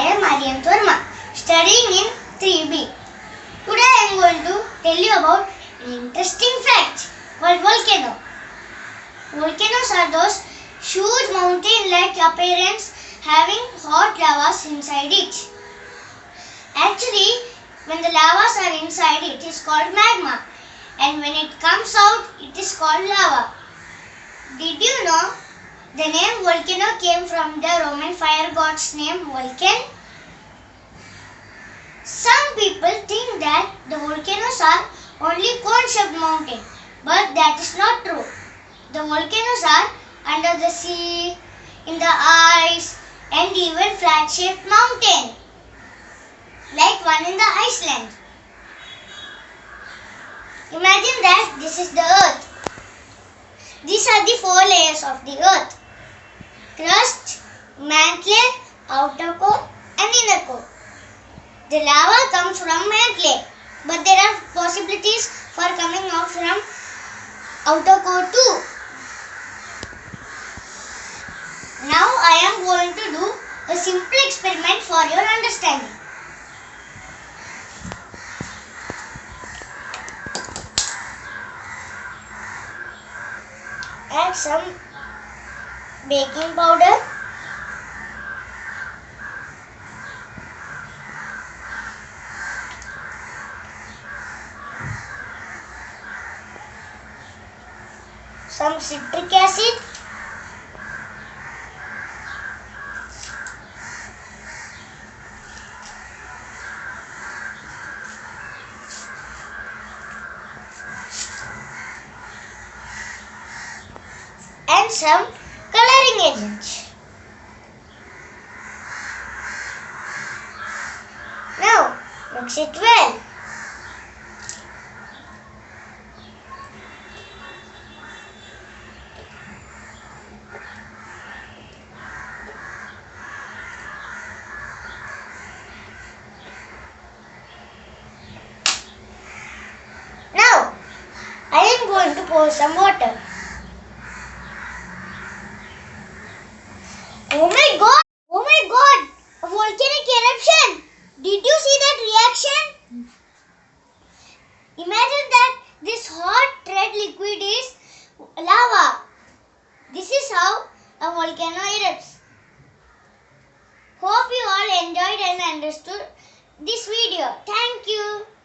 am Aryan Verma, studying in 3B. Today I am going to tell you about an interesting fact called volcano. Volcanoes are those huge mountain-like appearance having hot lavas inside it. Actually, when the lavas are inside, it is called magma, and when it comes out, it is called lava. Did you know the name volcano came from the Roman fire god's name Vulcan? Some people think that the volcanoes are only cone-shaped mountains, but that is not true. The volcanoes are under the sea, in the ice, and even flat-shaped mountain, like one in the Iceland. Imagine that this is the earth. These are the 4 layers of the earth: crust, mantle, outer core, and inner core. The lava comes from mantle, but there are possibilities for coming out from outer core too. Now I am going to do a simple experiment for your understanding. Add some baking powder, some citric acid, and some coloring agent. Now mix it well. Now I am going to pour some water. Oh my god! Oh my god! A volcanic eruption! Did you see that reaction? Imagine that this hot red liquid is